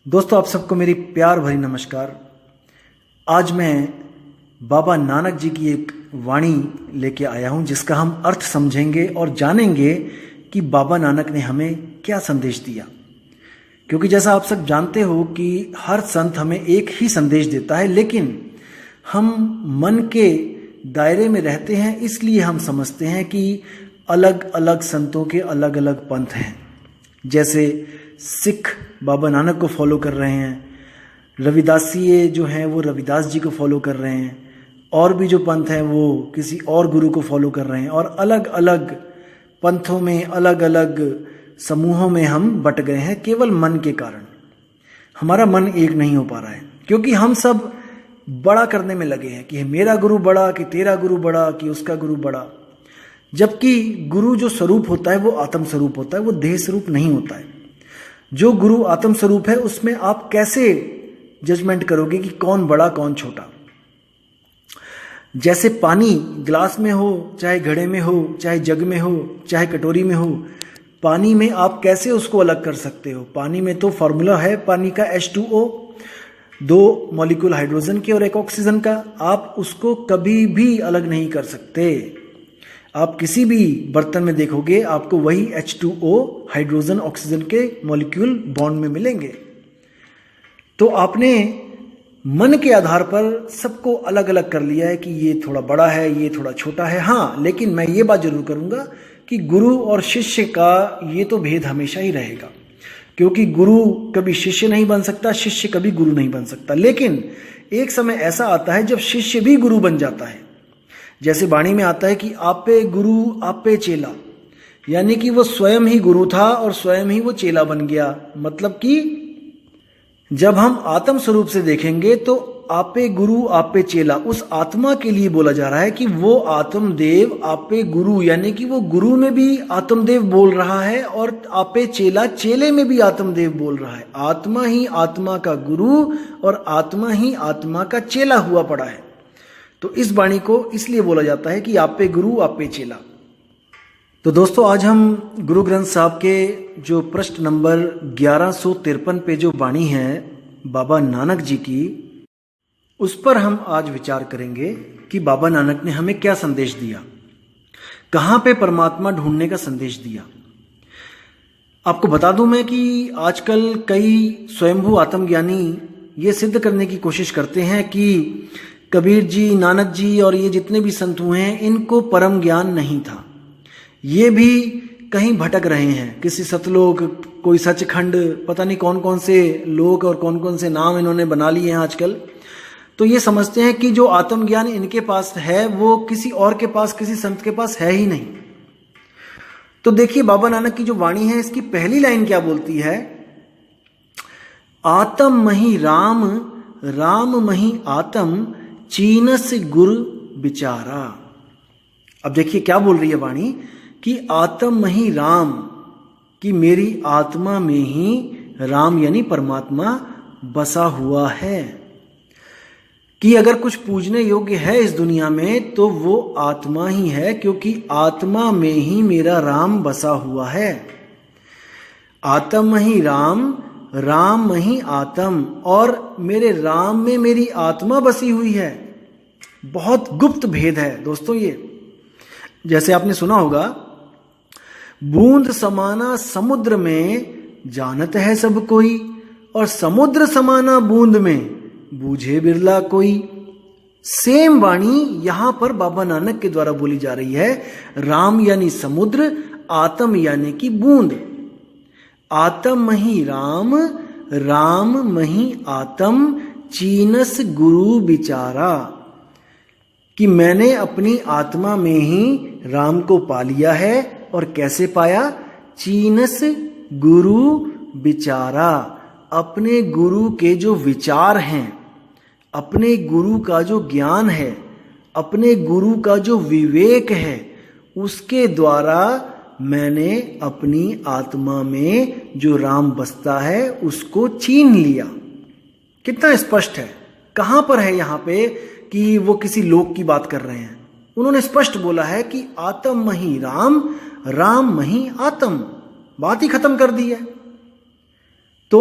दोस्तों, आप सबको मेरी प्यार भरी नमस्कार। आज मैं बाबा नानक जी की एक वाणी लेके आया हूं, जिसका हम अर्थ समझेंगे और जानेंगे कि बाबा नानक ने हमें क्या संदेश दिया। क्योंकि जैसा आप सब जानते हो कि हर संत हमें एक ही संदेश देता है, लेकिन हम मन के दायरे में रहते हैं, इसलिए हम समझते हैं कि अलग अलग संतों के अलग अलग पंथ हैं। जैसे सिख बाबा नानक को फॉलो कर रहे हैं, रविदासीय जो हैं वो रविदास जी को फॉलो कर रहे हैं, और भी जो पंथ हैं वो किसी और गुरु को फॉलो कर रहे हैं, और अलग अलग पंथों में अलग अलग समूहों में हम बट गए हैं केवल मन के कारण। हमारा मन एक नहीं हो पा रहा है, क्योंकि हम सब बड़ा करने में लगे हैं कि मेरा गुरु बड़ा, कि तेरा गुरु बड़ा, कि उसका गुरु बड़ा। जबकि गुरु जो स्वरूप होता है वो आत्म स्वरूप होता है, वो देह स्वरूप नहीं होता है। जो गुरु आत्म स्वरूप है उसमें आप कैसे जजमेंट करोगे कि कौन बड़ा कौन छोटा। जैसे पानी गिलास में हो, चाहे घड़े में हो, चाहे जग में हो, चाहे कटोरी में हो, पानी में आप कैसे उसको अलग कर सकते हो। पानी में तो फॉर्मूला है पानी का H2O, 2 मॉलिक्यूल हाइड्रोजन के और 1 ऑक्सीजन का। आप उसको कभी भी अलग नहीं कर सकते। आप किसी भी बर्तन में देखोगे आपको वही H2O हाइड्रोजन ऑक्सीजन के मॉलिक्यूल बॉन्ड में मिलेंगे। तो आपने मन के आधार पर सबको अलग अलग कर लिया है कि ये थोड़ा बड़ा है, ये थोड़ा छोटा है। हाँ, लेकिन मैं ये बात जरूर करूंगा कि गुरु और शिष्य का ये तो भेद हमेशा ही रहेगा, क्योंकि गुरु कभी शिष्य नहीं बन सकता, शिष्य कभी गुरु नहीं बन सकता। लेकिन एक समय ऐसा आता है जब शिष्य भी गुरु बन जाता है। जैसे वाणी में आता है कि आपे गुरु आपे चेला, यानी कि वो स्वयं ही गुरु था और स्वयं ही वो चेला बन गया। मतलब कि जब हम आत्म स्वरूप से देखेंगे तो आपे गुरु आपे चेला उस आत्मा के लिए बोला जा रहा है कि वो आत्मदेव आपे गुरु, यानी कि वो गुरु में भी आत्मदेव बोल रहा है और आपे चेला चेले में भी आत्मदेव बोल रहा है। आत्मा ही आत्मा का गुरु और आत्मा ही आत्मा का चेला हुआ पड़ा है। तो इस वाणी को इसलिए बोला जाता है कि आपे गुरु आपे चेला। तो दोस्तों, आज हम गुरु ग्रंथ साहब के जो पृष्ठ नंबर 1153 पे जो वाणी है बाबा नानक जी की, उस पर हम आज विचार करेंगे कि बाबा नानक ने हमें क्या संदेश दिया, कहाँ पे परमात्मा ढूंढने का संदेश दिया। आपको बता दूं मैं कि आजकल कई स्वयंभू आत्मज्ञानी ये सिद्ध करने की कोशिश करते हैं कि कबीर जी, नानक जी और ये जितने भी संत हुए हैं इनको परम ज्ञान नहीं था। ये भी कहीं भटक रहे हैं, किसी सतलोक, कोई सचखंड, पता नहीं कौन कौन से लोक और कौन कौन से नाम इन्होंने बना लिए हैं आजकल। तो ये समझते हैं कि जो आत्मज्ञान इनके पास है वो किसी और के पास, किसी संत के पास है ही नहीं। तो देखिए बाबा नानक की जो वाणी है इसकी पहली लाइन क्या बोलती है, आत्म मही राम, राम मही आत्म, चीनस गुरु बिचारा। अब देखिए क्या बोल रही है वाणी कि आत्म मही राम, कि मेरी आत्मा में ही राम यानी परमात्मा बसा हुआ है, कि अगर कुछ पूजने योग्य है इस दुनिया में तो वो आत्मा ही है, क्योंकि आत्मा में ही मेरा राम बसा हुआ है। आत्म ही राम, राम ही आत्म, और मेरे राम में मेरी आत्मा बसी हुई है। बहुत गुप्त भेद है दोस्तों ये। जैसे आपने सुना होगा, बूंद समाना समुद्र में जानत है सब कोई, और समुद्र समाना बूंद में बूझे बिरला कोई। सेम वाणी यहां पर बाबा नानक के द्वारा बोली जा रही है। राम यानी समुद्र, आत्म यानी कि बूंद। आत्म मही राम, राम मही आत्म, चीनस गुरु बिचारा, कि मैंने अपनी आत्मा में ही राम को पा लिया है। और कैसे पाया, चीनस गुरु बिचारा, अपने गुरु के जो विचार हैं, अपने गुरु का जो ज्ञान है, अपने गुरु का जो विवेक है, उसके द्वारा मैंने अपनी आत्मा में जो राम बसता है उसको छीन लिया। कितना स्पष्ट है, कहां पर है यहां पे कि वो किसी लोक की बात कर रहे हैं। उन्होंने स्पष्ट बोला है कि आत्म मही राम, राम मही आत्म, बात ही खत्म कर दी है। तो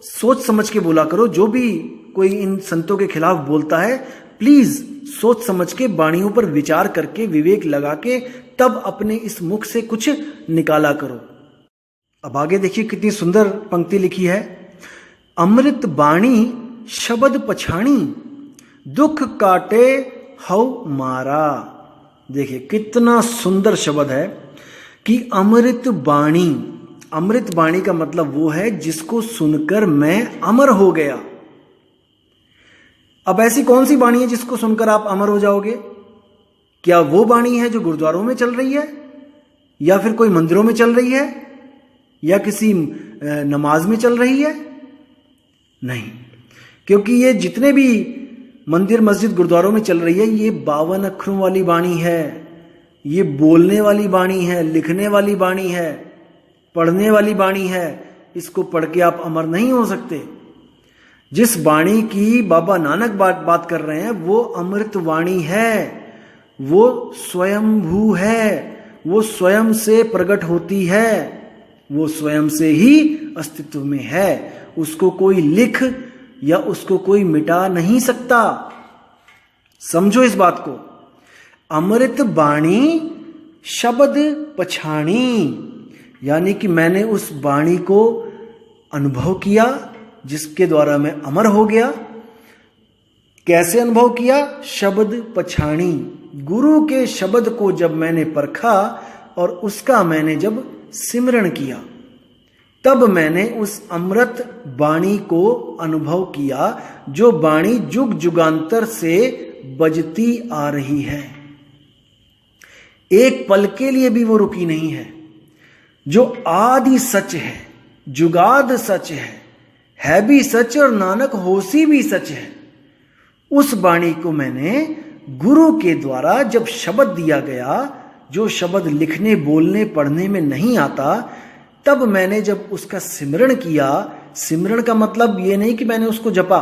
सोच समझ के बोला करो। जो भी कोई इन संतों के खिलाफ बोलता है, प्लीज सोच समझ के, वाणियों पर विचार करके, विवेक लगा के तब अपने इस मुख से कुछ निकाला करो। अब आगे देखिए कितनी सुंदर पंक्ति लिखी है। अमृत बाणी शब्द पछाणी, दुख काटे हव मारा। देखिए कितना सुंदर शब्द है कि अमृत बाणी। अमृत बाणी का मतलब वो है जिसको सुनकर मैं अमर हो गया। अब ऐसी कौन सी बाणी है जिसको सुनकर आप अमर हो जाओगे? क्या वो बाणी है जो गुरुद्वारों में चल रही है, या फिर कोई मंदिरों में चल रही है, या किसी नमाज में चल रही है? नहीं, क्योंकि ये जितने भी मंदिर मस्जिद गुरुद्वारों में चल रही है, ये 52 अक्षरों वाली बाणी है, ये बोलने वाली बाणी है, लिखने वाली बाणी है, पढ़ने वाली बाणी है। इसको पढ़ के आप अमर नहीं हो सकते। जिस बाणी की बाबा नानक बात कर रहे हैं वो अमृत वाणी है, वो स्वयंभू है, वो स्वयं से प्रकट होती है, वो स्वयं से ही अस्तित्व में है। उसको कोई लिख या उसको कोई मिटा नहीं सकता। समझो इस बात को। अमृत बाणी शब्द पछाणी, यानी कि मैंने उस बाणी को अनुभव किया जिसके द्वारा मैं अमर हो गया। कैसे अनुभव किया? शब्द पछाणी, गुरु के शब्द को जब मैंने परखा और उसका मैंने जब सिमरण किया, तब मैंने उस अमृत बाणी को अनुभव किया, जो बाणी जुग जुगांतर से बजती आ रही है। एक पल के लिए भी वो रुकी नहीं है। जो आदि सच है, जुगाद सच है भी सच, और नानक होसी भी सच है। उस बाणी को मैंने गुरु के द्वारा जब शब्द दिया गया, जो शब्द लिखने बोलने पढ़ने में नहीं आता, तब मैंने जब उसका सिमरण किया। सिमरण का मतलब ये नहीं कि मैंने उसको जपा।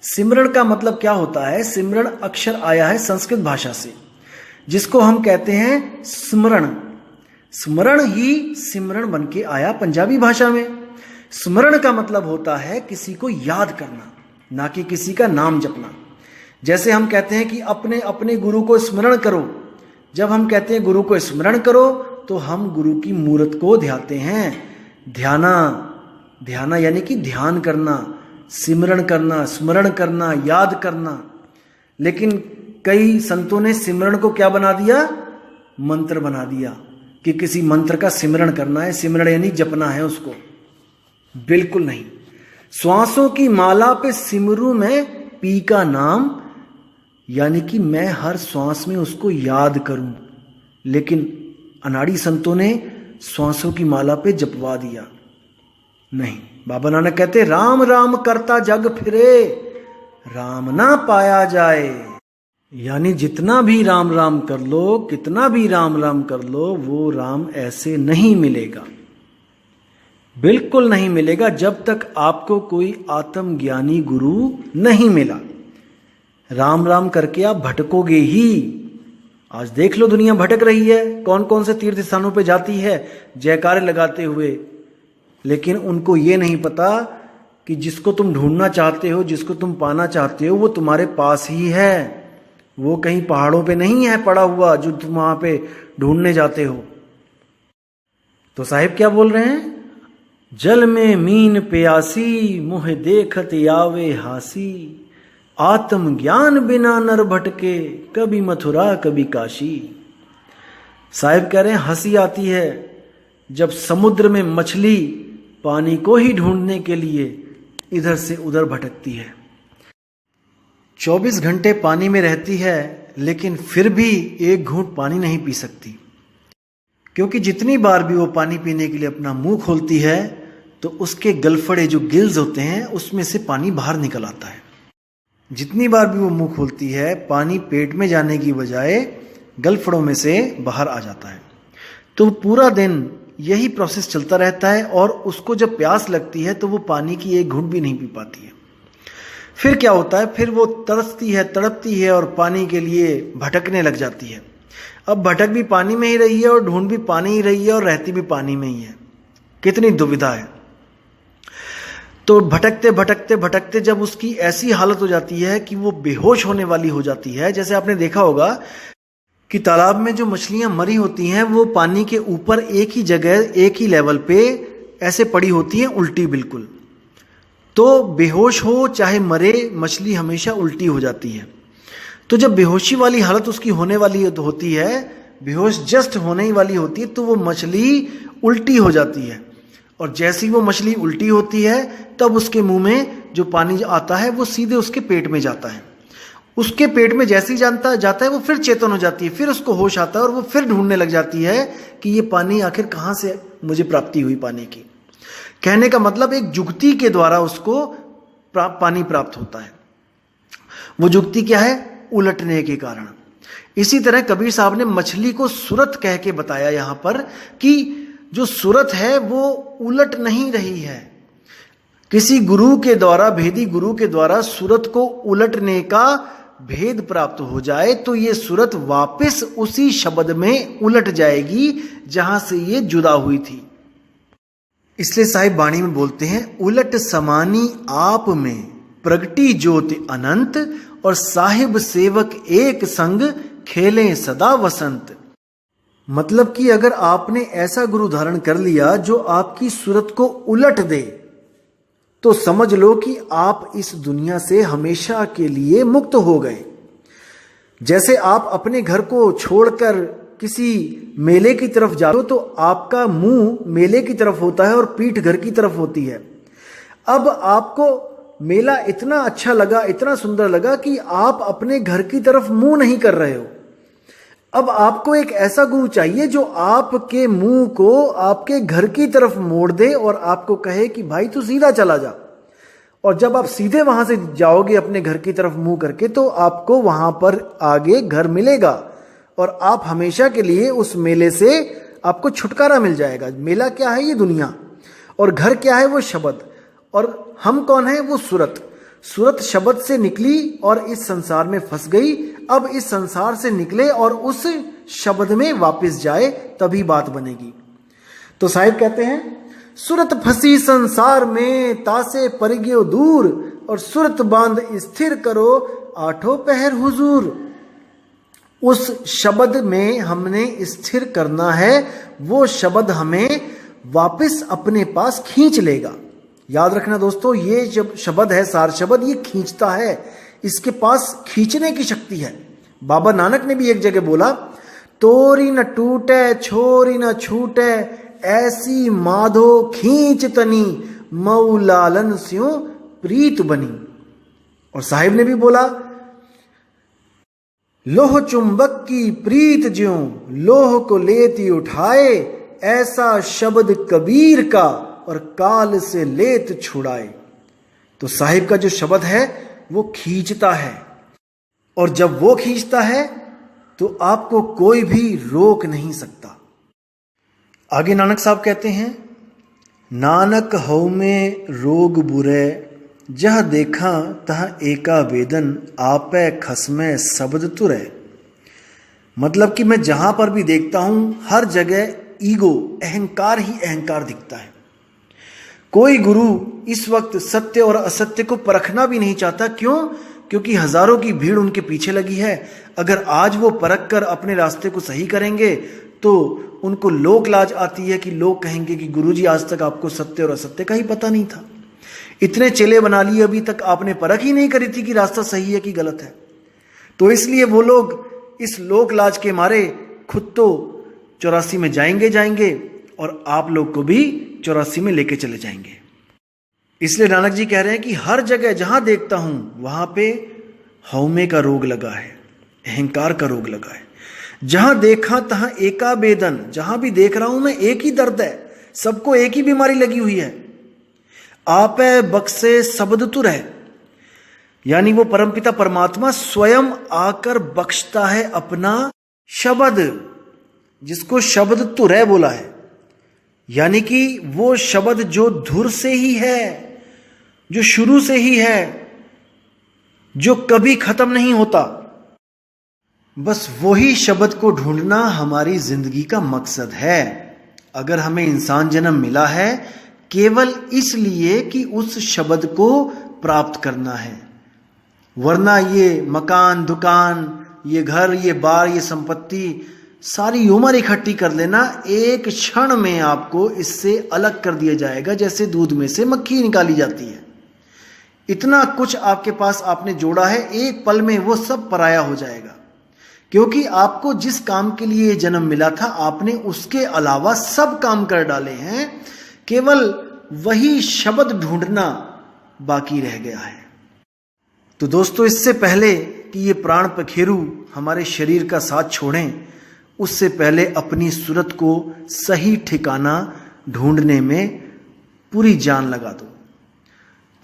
सिमरण का मतलब क्या होता है? सिमरण अक्षर आया है संस्कृत भाषा से, जिसको हम कहते हैं स्मरण। स्मरण ही सिमरण बन के आया पंजाबी भाषा में। स्मरण का मतलब होता है किसी को याद करना, ना कि किसी का नाम जपना। जैसे हम कहते हैं कि अपने अपने गुरु को स्मरण करो। जब हम कहते हैं गुरु को स्मरण करो, तो हम गुरु की मूर्त को ध्याते हैं। ध्याना यानी कि ध्यान करना, सिमरण करना, स्मरण करना, याद करना। लेकिन कई संतों ने सिमरण को क्या बना दिया? मंत्र बना दिया कि किसी मंत्र का सिमरण करना है। सिमरण यानी जपना है उसको। बिल्कुल नहीं। श्वासों की माला पे सिमरू में पी का नाम, यानी कि मैं हर श्वास में उसको याद करूं। लेकिन अनाड़ी संतों ने श्वासों की माला पे जपवा दिया। नहीं, बाबा नानक कहते राम राम करता जग फिरे, राम ना पाया जाए। यानी जितना भी राम राम कर लो, कितना भी राम राम कर लो, वो राम ऐसे नहीं मिलेगा, बिल्कुल नहीं मिलेगा, जब तक आपको कोई आत्मज्ञानी गुरु नहीं मिला। राम राम करके आप भटकोगे ही। आज देख लो दुनिया भटक रही है, कौन कौन से तीर्थ स्थानों पे जाती है जयकारे लगाते हुए, लेकिन उनको ये नहीं पता कि जिसको तुम ढूंढना चाहते हो, जिसको तुम पाना चाहते हो, वो तुम्हारे पास ही है। वो कहीं पहाड़ों पे नहीं है पड़ा हुआ जो तुम वहां पे ढूंढने जाते हो। तो साहिब क्या बोल रहे हैं? जल में मीन प्यासी, मुँह देखत आवे हासी, आत्म ज्ञान बिना नर भटके, कभी मथुरा कभी काशी। साहिब कह रहे हैं हंसी आती है जब समुद्र में मछली पानी को ही ढूंढने के लिए इधर से उधर भटकती है। 24 घंटे पानी में रहती है, लेकिन फिर भी एक घूंट पानी नहीं पी सकती, क्योंकि जितनी बार भी वो पानी पीने के लिए अपना मुंह खोलती है, तो उसके गलफड़े जो गिल्स होते हैं उसमें से पानी बाहर निकल आता है। जितनी बार भी वो मुंह खोलती है, पानी पेट में जाने की बजाय गलफड़ों में से बाहर आ जाता है। तो पूरा दिन यही प्रोसेस चलता रहता है, और उसको जब प्यास लगती है तो वो पानी की एक घूंट भी नहीं पी पाती है। फिर क्या होता है? फिर वो तरसती है, तड़पती है और पानी के लिए भटकने लग जाती है। अब भटक भी पानी में ही रही है और ढूंढ भी पानी ही रही है और रहती भी पानी में ही है। कितनी दुविधा है। तो भटकते भटकते भटकते जब उसकी ऐसी हालत हो जाती है कि वो बेहोश होने वाली हो जाती है, जैसे आपने देखा होगा कि तालाब में जो मछलियां मरी होती हैं वो पानी के ऊपर एक ही जगह एक ही लेवल पे ऐसे पड़ी होती हैं उल्टी बिल्कुल। तो बेहोश हो चाहे मरे, मछली हमेशा उल्टी हो जाती है। तो जब बेहोशी वाली हालत उसकी होने वाली होती है, बेहोश जस्ट होने ही वाली होती है, तो वो मछली उल्टी हो जाती है। और जैसी वो मछली उल्टी होती है तब उसके मुंह में जो पानी आता है वो सीधे उसके पेट में जाता है। उसके पेट में जैसे ही जाता है वो फिर चेतन हो जाती है, फिर उसको होश आता है और वो फिर ढूंढने लग जाती है कि ये पानी आखिर कहाँ से मुझे प्राप्ति हुई पानी की। कहने का मतलब एक जुगती के द्वारा उसको पानी प्राप्त होता है। वो जुगती क्या है? उलटने के कारण। इसी तरह कबीर साहब ने मछली को सूरत कह के बताया यहां पर कि जो सूरत है वो उलट नहीं रही है। किसी गुरु के द्वारा, भेदी गुरु के द्वारा सूरत को उलटने का भेद प्राप्त हो जाए तो ये सूरत वापस उसी शब्द में उलट जाएगी जहां से ये जुदा हुई थी। इसलिए साहिब बाणी में बोलते हैं, उलट समानी आप में प्रगटी ज्योति अनंत, और साहिब सेवक एक संग खेलें सदा वसंत। मतलब कि अगर आपने ऐसा गुरु धारण कर लिया जो आपकी सूरत को उलट दे तो समझ लो कि आप इस दुनिया से हमेशा के लिए मुक्त हो गए। जैसे आप अपने घर को छोड़कर किसी मेले की तरफ जाते हो तो आपका मुंह मेले की तरफ होता है और पीठ घर की तरफ होती है। अब आपको मेला इतना अच्छा लगा, इतना सुंदर लगा कि आप अपने घर की तरफ मुंह नहीं कर रहे हो। अब आपको एक ऐसा गुरु चाहिए जो आपके मुंह को आपके घर की तरफ मोड़ दे और आपको कहे कि भाई तू सीधा चला जा। और जब आप सीधे वहां से जाओगे अपने घर की तरफ मुंह करके तो आपको वहां पर आगे घर मिलेगा और आप हमेशा के लिए उस मेले से आपको छुटकारा मिल जाएगा। मेला क्या है? ये दुनिया। और घर क्या है? वो शब्द। और हम कौन है? वो सूरत। सूरत शब्द से निकली और इस संसार में फंस गई। अब इस संसार से निकले और उस शब्द में वापस जाए तभी बात बनेगी। तो साहिब कहते हैं, सूरत फंसी संसार में तासे परिग्यो दूर, और सूरत बांध स्थिर करो आठों पहर हुजूर। उस शब्द में हमने स्थिर करना है, वो शब्द हमें वापस अपने पास खींच लेगा। याद रखना दोस्तों, ये जब शब्द है सार शब्द, ये खींचता है, इसके पास खींचने की शक्ति है। बाबा नानक ने भी एक जगह बोला, तोरी न टूटे छोरी न छूटे, ऐसी माधो खींच तनी, मऊ लालन स्यों प्रीत बनी। और साहिब ने भी बोला, लोह चुंबक की प्रीत ज्यों लोह को लेती उठाए, ऐसा शब्द कबीर का और काल से लेत छुड़ाए। तो साहिब का जो शब्द है वो खींचता है, और जब वो खींचता है तो आपको कोई भी रोक नहीं सकता। आगे नानक साहब कहते हैं, नानक हऊ में रोग बुरे, जह देखा तह एका वेदन, आपे खसमे शब्द तुरे। मतलब कि मैं जहां पर भी देखता हूं हर जगह ईगो, अहंकार ही अहंकार दिखता है। कोई गुरु इस वक्त सत्य और असत्य को परखना भी नहीं चाहता। क्यों? क्योंकि हजारों की भीड़ उनके पीछे लगी है। अगर आज वो परख कर अपने रास्ते को सही करेंगे तो उनको लोक लाज आती है कि लोग कहेंगे कि गुरुजी आज तक आपको सत्य और असत्य का ही पता नहीं था। इतने चेले बना लिए, अभी तक आपने परख ही नहीं करी थी कि रास्ता सही है कि गलत है। तो इसलिए वो लोग इस लोक लाज के मारे खुद तो 84 में जाएंगे और आप लोग को भी 84 में लेके चले जाएंगे। इसलिए नानक जी कह रहे हैं कि हर जगह जहां देखता हूं वहां पे हौमे का रोग लगा है, अहंकार का रोग लगा है। जहां देखा तहां एका बेदन, जहां भी देख रहा हूं मैं एक ही दर्द है, सबको एक ही बीमारी लगी हुई है। आपे बख्शे शब्द तुर है, यानी वो परमपिता परमात्मा स्वयं आकर बख्शता है अपना शब्द, जिसको शब्द तुरै बोला है। यानी कि वो शब्द जो धुर से ही है, जो शुरू से ही है, जो कभी खत्म नहीं होता। बस वही शब्द को ढूंढना हमारी जिंदगी का मकसद है। अगर हमें इंसान जन्म मिला है केवल इसलिए कि उस शब्द को प्राप्त करना है। वरना ये मकान, दुकान, ये घर, ये बार, ये संपत्ति, सारी उम्र इकट्ठी कर लेना, एक क्षण में आपको इससे अलग कर दिया जाएगा, जैसे दूध में से मक्खी निकाली जाती है। इतना कुछ आपके पास आपने जोड़ा है, एक पल में वो सब पराया हो जाएगा। क्योंकि आपको जिस काम के लिए जन्म मिला था, आपने उसके अलावा सब काम कर डाले हैं, केवल वही शब्द ढूंढना बाकी रह गया है। तो दोस्तों, इससे पहले कि ये प्राण पखेरु हमारे शरीर का साथ छोड़ें, उससे पहले अपनी सूरत को सही ठिकाना ढूंढने में पूरी जान लगा दो,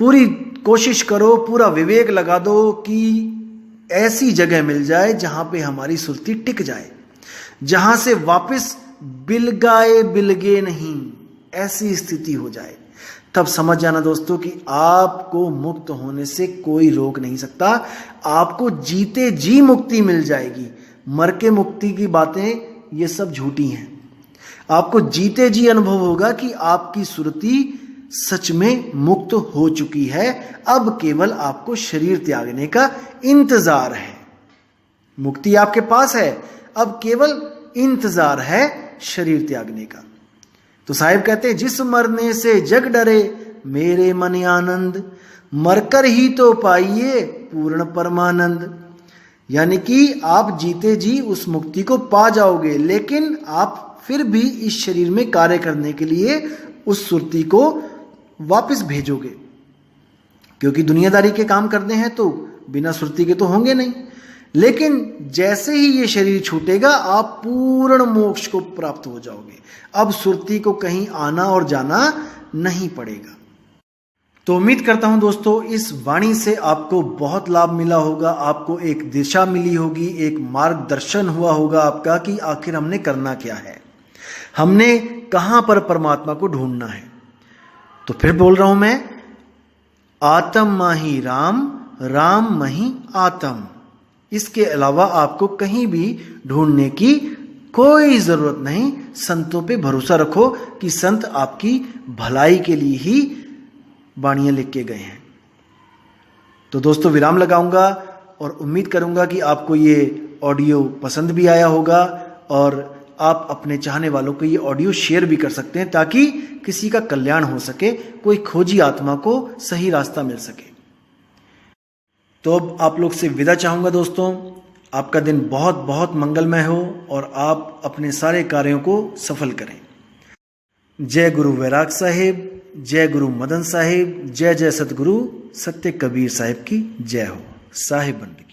पूरी कोशिश करो, पूरा विवेक लगा दो कि ऐसी जगह मिल जाए जहां पे हमारी सुरती टिक जाए, जहां से वापस बिलगाए बिलगे नहीं, ऐसी स्थिति हो जाए। तब समझ जाना दोस्तों कि आपको मुक्त होने से कोई रोक नहीं सकता। आपको जीते जी मुक्ति मिल जाएगी। मर के मुक्ति की बातें ये सब झूठी हैं। आपको जीते जी अनुभव होगा कि आपकी सुरती सच में मुक्त हो चुकी है। अब केवल आपको शरीर त्यागने का इंतजार है। मुक्ति आपके पास है, अब केवल इंतजार है शरीर त्यागने का। तो साहिब कहते हैं, जिस मरने से जग डरे मेरे मन आनंद, मरकर ही तो पाइए पूर्ण परमानंद। यानी कि आप जीते जी उस मुक्ति को पा जाओगे, लेकिन आप फिर भी इस शरीर में कार्य करने के लिए उस सुरती को वापस भेजोगे, क्योंकि दुनियादारी के काम करने हैं तो बिना सुरती के तो होंगे नहीं। लेकिन जैसे ही ये शरीर छूटेगा, आप पूर्ण मोक्ष को प्राप्त हो जाओगे। अब सुरती को कहीं आना और जाना नहीं पड़ेगा। तो उम्मीद करता हूं दोस्तों, इस वाणी से आपको बहुत लाभ मिला होगा, आपको एक दिशा मिली होगी, एक मार्गदर्शन हुआ होगा आपका कि आखिर हमने करना क्या है, हमने कहां पर परमात्मा को ढूंढना है। तो फिर बोल रहा हूं मैं, आत्म माही राम, राम मही आत्म। इसके अलावा आपको कहीं भी ढूंढने की कोई जरूरत नहीं। संतों पे भरोसा रखो कि संत आपकी भलाई के लिए ही वाणियां लिख के गए हैं। तो दोस्तों, विराम लगाऊंगा और उम्मीद करूंगा कि आपको ये ऑडियो पसंद भी आया होगा और आप अपने चाहने वालों को ये ऑडियो शेयर भी कर सकते हैं, ताकि किसी का कल्याण हो सके, कोई खोजी आत्मा को सही रास्ता मिल सके। तो अब आप लोग से विदा चाहूंगा दोस्तों। आपका दिन बहुत बहुत मंगलमय हो और आप अपने सारे कार्यों को सफल करें। जय गुरु वैराग साहिब, जय गुरु मदन साहिब, जय जय सतगुरु सत्य कबीर साहिब की जय हो। साहिब बंदगी।